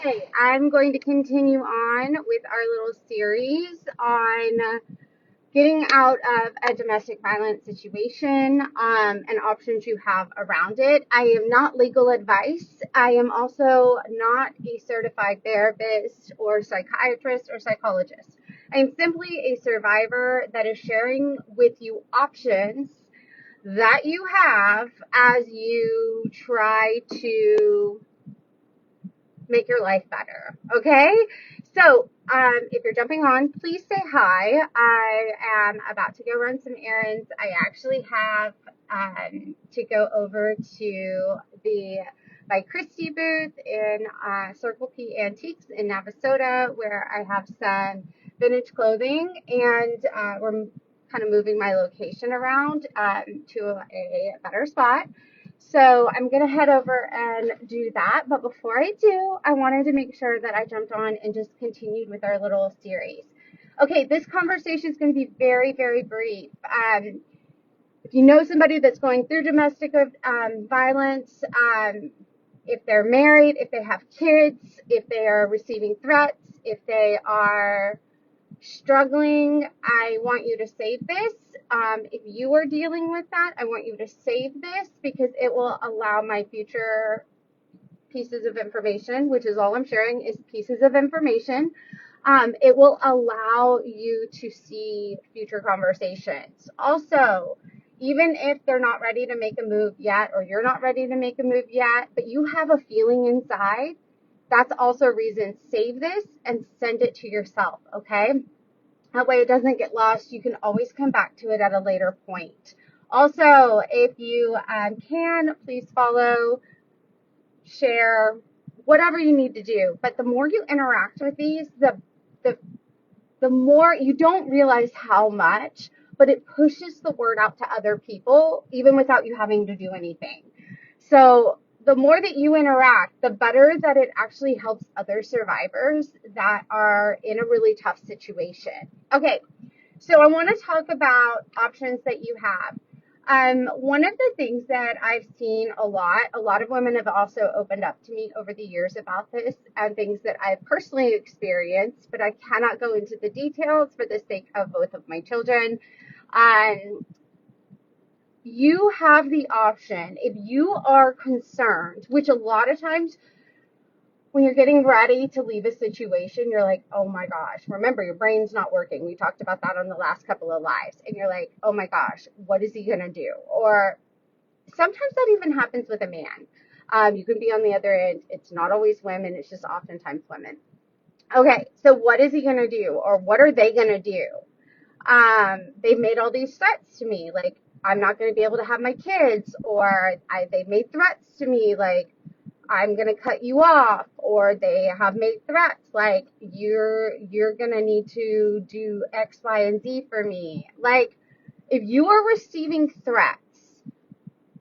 Okay, I'm going to continue on with our little series on getting out of a domestic violence situation and options you have around it. I am not legal advice. I am also not a certified therapist or psychiatrist or psychologist. I am simply a survivor that is sharing with you options that you have as you try to make your life better. Okay? So, if you're jumping on, please say hi. I am about to go run some errands. I actually have to go over to the by Christie booth in Circle P Antiques in Navasota, where I have some vintage clothing, and we're kind of moving my location around to a better spot. So I'm going to head over and do that. But before I do, I wanted to make sure that I jumped on and just continued with our little series. Okay, this conversation is going to be very, very brief. If you know somebody that's going through domestic violence, if they're married, if they have kids, if they are receiving threats, if they are struggling, I want you to save this. If you are dealing with that, I want you to save this because it will allow my future pieces of information, which is all I'm sharing is pieces of information. It will allow you to see future conversations. Also, even if they're not ready to make a move yet, or you're not ready to make a move yet, but you have a feeling inside, that's also a reason. Save this and send it to yourself, okay? That way it doesn't get lost. You can always come back to it at a later point. Also, if you can, please follow, share, whatever you need to do. But the more you interact with these, the more you don't realize how much, but it pushes the word out to other people, even without you having to do anything. So the more that you interact, the better that it actually helps other survivors that are in a really tough situation. Okay, so I want to talk about options that you have. One of the things that I've seen a lot of women have also opened up to me over the years about this and things that I've personally experienced, but I cannot go into the details for the sake of both of my children. You have the option, if you are concerned, which a lot of times when you're getting ready to leave a situation, you're like, oh my gosh, remember your brain's not working. We talked about that on the last couple of lives. And you're like, oh my gosh, what is he going to do? Or sometimes that even happens with a man. You can be on the other end. It's not always women. It's just oftentimes women. Okay, so what is he going to do? Or what are they going to do? They've made all these threats to me, like I'm not going to be able to have my kids, or they've made threats to me, like I'm going to cut you off, or they have made threats like you're going to need to do X, Y, and Z for me. Like if you are receiving threats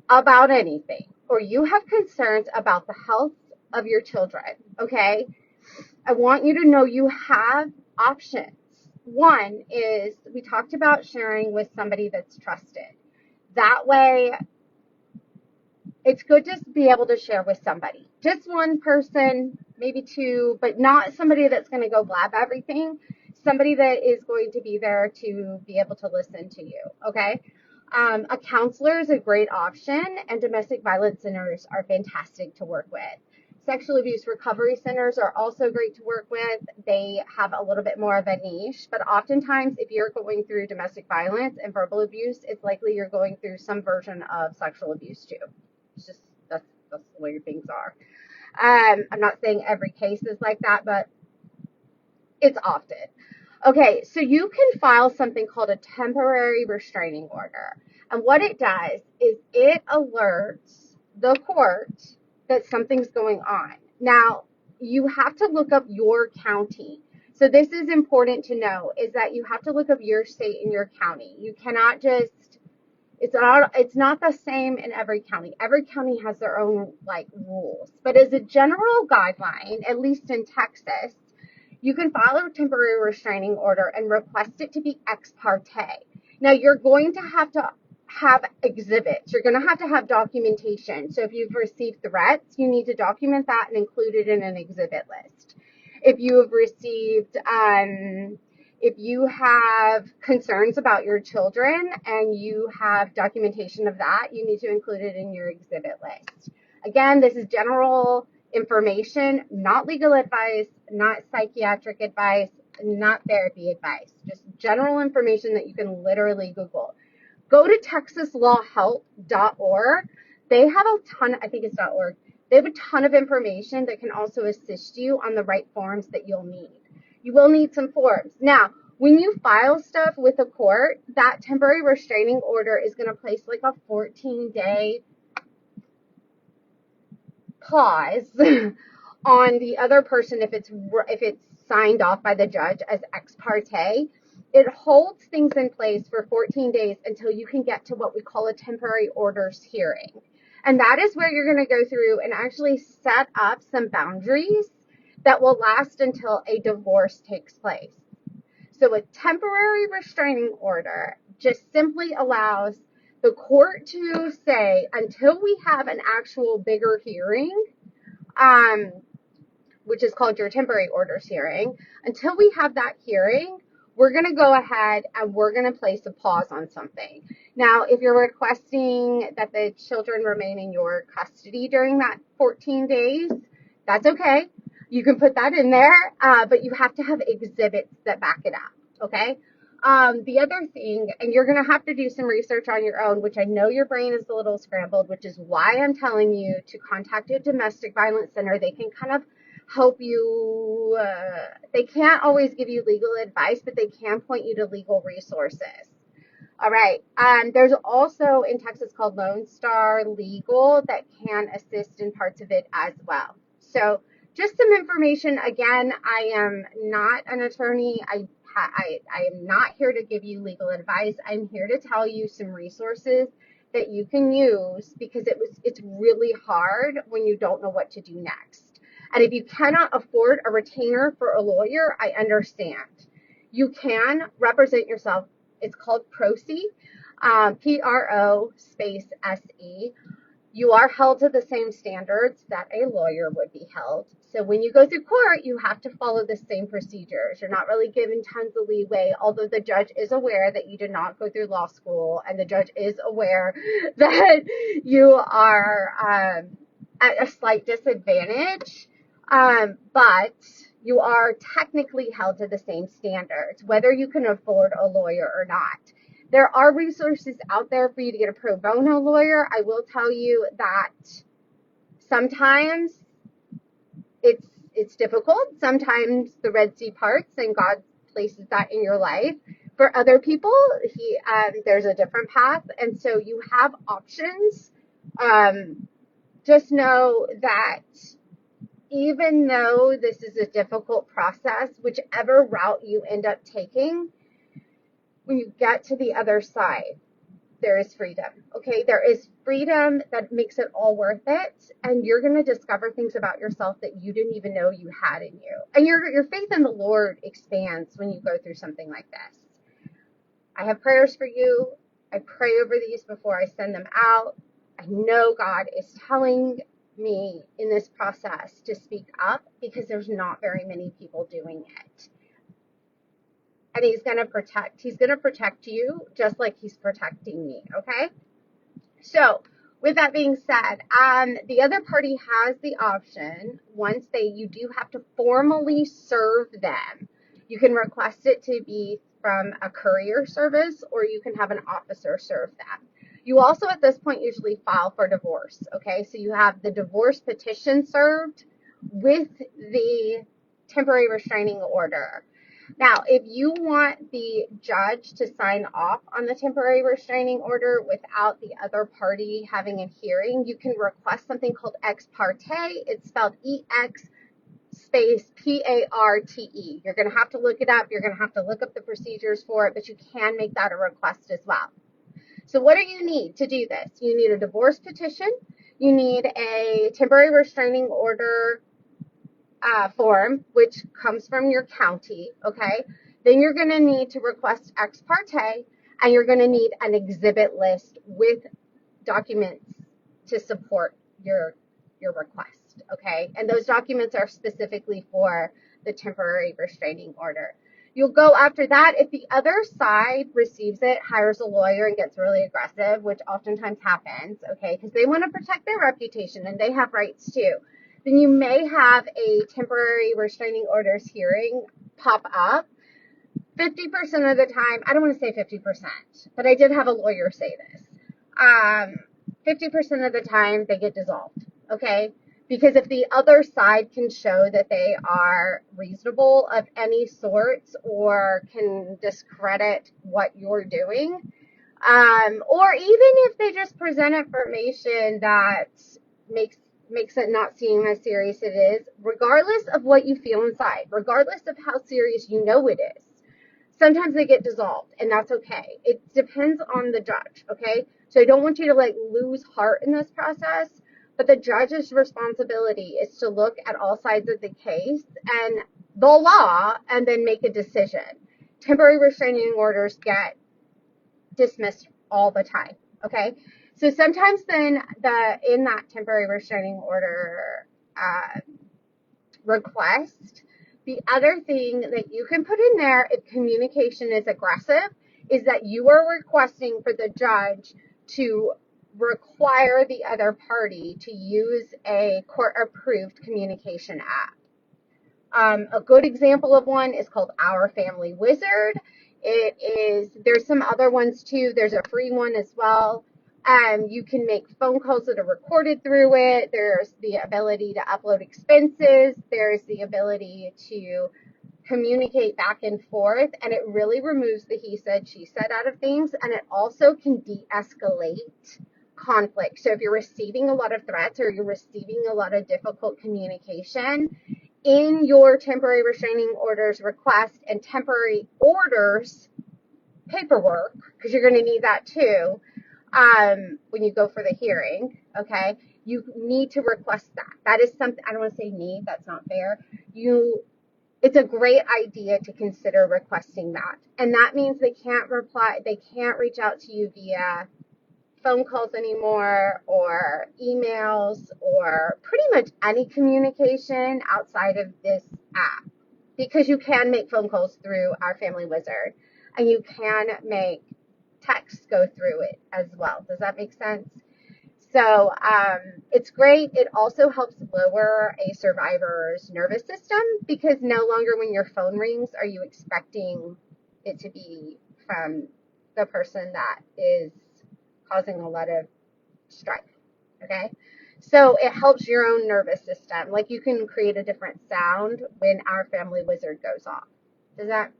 about anything, or you have concerns about the health of your children, okay, I want you to know you have options. One is we talked about sharing with somebody that's trusted. That way, it's good to be able to share with somebody. Just one person, maybe two, but not somebody that's going to go blab everything. Somebody that is going to be there to be able to listen to you, okay? A counselor is a great option, and domestic violence centers are fantastic to work with. Sexual abuse recovery centers are also great to work with. They have a little bit more of a niche, but oftentimes if you're going through domestic violence and verbal abuse, it's likely you're going through some version of sexual abuse too. It's just, that's the way things are. I'm not saying every case is like that, but it's often. Okay, so you can file something called a temporary restraining order. And what it does is it alerts the court that something's going on. Now, you have to look up your county. So this is important to know, is that you have to look up your state and your county. You cannot just, it's not the same in every county. Every county has their own like rules. But as a general guideline, at least in Texas, you can file a temporary restraining order and request it to be ex parte. Now, you're going to have exhibits. You're going to have documentation. So if you've received threats, you need to document that and include it in an exhibit list. If you have received, if you have concerns about your children and you have documentation of that, you need to include it in your exhibit list. Again, this is general information, not legal advice, not psychiatric advice, not therapy advice, just general information that you can literally Google. Go to texaslawhelp.org. They have a ton, I think it's .org. They have a ton of information that can also assist you on the right forms that you'll need. You will need some forms. Now, when you file stuff with a court, that temporary restraining order is going to place like a 14-day pause on the other person if it's signed off by the judge as ex parte. It holds things in place for 14 days until you can get to what we call a temporary orders hearing. And that is where you're going to go through and actually set up some boundaries that will last until a divorce takes place. So a temporary restraining order just simply allows the court to say, until we have an actual bigger hearing, which is called your temporary orders hearing, until we have that hearing, we're going to go ahead and we're going to place a pause on something. Now, if you're requesting that the children remain in your custody during that 14 days, that's okay. You can put that in there, but you have to have exhibits that back it up, okay? The other thing, and you're going to have to do some research on your own, which I know your brain is a little scrambled, which is why I'm telling you to contact a domestic violence center. They can kind of help you. They can't always give you legal advice, but they can point you to legal resources. All right. There's also in Texas called Lone Star Legal that can assist in parts of it as well. So just some information. Again, I am not an attorney. I am not here to give you legal advice. I'm here to tell you some resources that you can use because it's really hard when you don't know what to do next. And if you cannot afford a retainer for a lawyer, I understand. You can represent yourself. It's called PROSE, P-R-O space S-E. You are held to the same standards that a lawyer would be held. So when you go through court, you have to follow the same procedures. You're not really given tons of leeway, although the judge is aware that you did not go through law school, and the judge is aware that you are at a slight disadvantage. But you are technically held to the same standards, whether you can afford a lawyer or not. There are resources out there for you to get a pro bono lawyer. I will tell you that sometimes it's difficult. Sometimes the Red Sea parts and God places that in your life. For other people, there's a different path. And so you have options. Just know that even though this is a difficult process, whichever route you end up taking, when you get to the other side, there is freedom, okay? There is freedom that makes it all worth it, and you're going to discover things about yourself that you didn't even know you had in you. And your faith in the Lord expands when you go through something like this. I have prayers for you. I pray over these before I send them out. I know God is telling me in this process to speak up because there's not very many people doing it. And he's going to protect you just like he's protecting me, okay? So with that being said, the other party has the option, you do have to formally serve them. You can request it to be from a courier service, or you can have an officer serve them. You also at this point usually file for divorce, okay? So you have the divorce petition served with the temporary restraining order. Now, if you want the judge to sign off on the temporary restraining order without the other party having a hearing, you can request something called ex parte. It's spelled E-X space P-A-R-T-E. You're going to have to look it up. You're going to have to look up the procedures for it, but you can make that a request as well. So what do you need to do this? You need a divorce petition. You need a temporary restraining order form, which comes from your county, okay? Then you're going to need to request ex parte, and you're going to need an exhibit list with documents to support your request, okay? And those documents are specifically for the temporary restraining order. You'll go after that. If the other side receives it, hires a lawyer, and gets really aggressive, which oftentimes happens, okay, because they want to protect their reputation and they have rights too, then you may have a temporary restraining orders hearing pop up. 50% of the time, I don't want to say 50%, but I did have a lawyer say this. 50% of the time, they get dissolved, okay? Because if the other side can show that they are reasonable of any sorts or can discredit what you're doing, or even if they just present information that makes it not seem as serious as it is, regardless of what you feel inside, regardless of how serious you know it is, sometimes they get dissolved, and that's okay. It depends on the judge, okay? So I don't want you to lose heart in this process, but the judge's responsibility is to look at all sides of the case and the law and then make a decision. Temporary restraining orders get dismissed all the time, okay? So sometimes then in that temporary restraining order request, the other thing that you can put in there if communication is aggressive is that you are requesting for the judge to require the other party to use a court-approved communication app. A good example of one is called Our Family Wizard. There's some other ones too. There's a free one as well. You can make phone calls that are recorded through it. There's the ability to upload expenses. There's the ability to communicate back and forth, and it really removes the he said, she said out of things, and it also can de-escalate conflict. So if you're receiving a lot of threats or you're receiving a lot of difficult communication, in your temporary restraining orders request and temporary orders paperwork, because you're going to need that too, when you go for the hearing, okay, you need to request that. That is something, I don't want to say need, that's not fair. It's a great idea to consider requesting that. And that means they can't reach out to you via phone calls anymore or emails or pretty much any communication outside of this app, because you can make phone calls through Our Family Wizard and you can make texts go through it as well. Does that make sense? So it's great. It also helps lower a survivor's nervous system, because no longer when your phone rings are you expecting it to be from the person that is causing a lot of strife, okay? So it helps your own nervous system. Like, you can create a different sound when Our Family Wizard goes off. Does that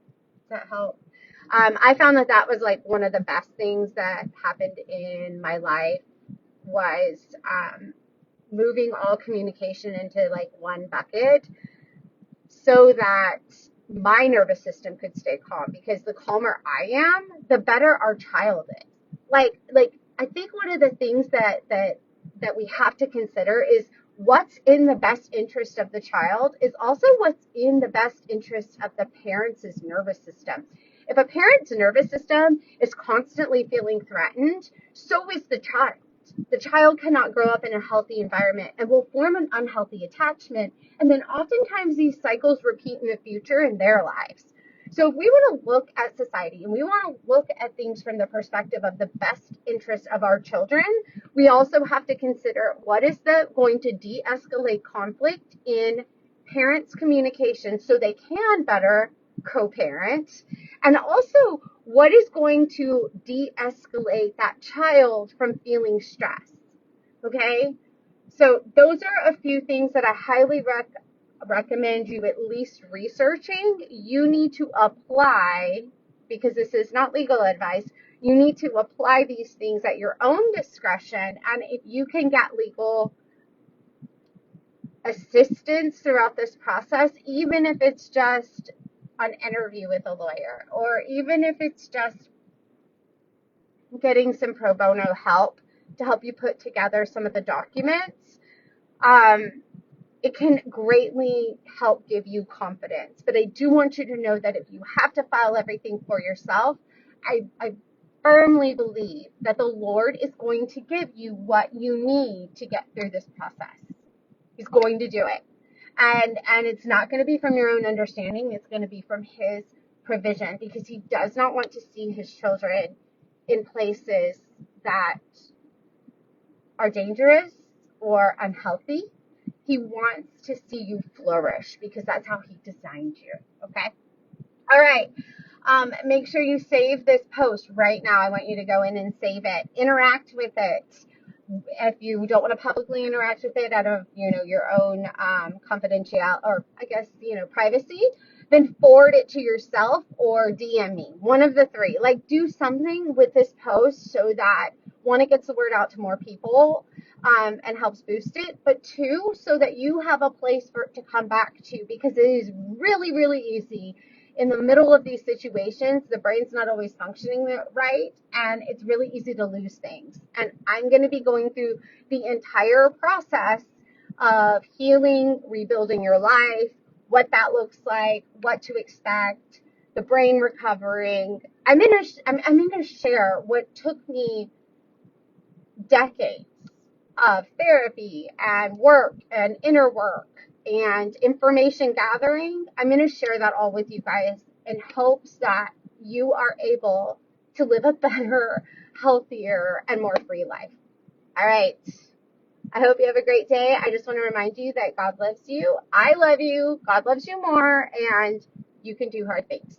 help? I found that was like one of the best things that happened in my life, was moving all communication into like one bucket so that my nervous system could stay calm, because the calmer I am, the better our child is. Like I think one of the things that we have to consider is what's in the best interest of the child is also what's in the best interest of the parent's nervous system. If a parent's nervous system is constantly feeling threatened, so is the child. The child cannot grow up in a healthy environment and will form an unhealthy attachment. And then oftentimes these cycles repeat in the future in their lives. So if we want to look at society and we want to look at things from the perspective of the best interest of our children, we also have to consider what is going to de-escalate conflict in parents' communication so they can better co-parent, and also what is going to de-escalate that child from feeling stress, okay? So those are a few things that I highly recommend you at least researching. You need to apply, because this is not legal advice, you need to apply these things at your own discretion, and if you can get legal assistance throughout this process, even if it's just an interview with a lawyer, or even if it's just getting some pro bono help to help you put together some of the documents, it can greatly help give you confidence. But I do want you to know that if you have to file everything for yourself, I firmly believe that the Lord is going to give you what you need to get through this process. He's going to do it. And it's not going to be from your own understanding. It's going to be from his provision, because he does not want to see his children in places that are dangerous or unhealthy. He wants to see you flourish because that's how he designed you. Okay? All right. Make sure you save this post right now. I want you to go in and save it. Interact with it. If you don't want to publicly interact with it out of, your own confidentiality, or I guess, privacy, then forward it to yourself or DM me. One of the three. Like, do something with this post so that, one, it gets the word out to more people and helps boost it, but two, so that you have a place for it to come back to, because it is really, really easy in the middle of these situations. The brain's not always functioning right, and it's really easy to lose things. And I'm going to be going through the entire process of healing, rebuilding your life, what that looks like, what to expect, the brain recovering. I'm going to share what took me decades of therapy and work and inner work and information gathering. I'm going to share that all with you guys in hopes that you are able to live a better, healthier, and more free life. All right. I hope you have a great day. I just want to remind you that God loves you. I love you. God loves you more, and you can do hard things.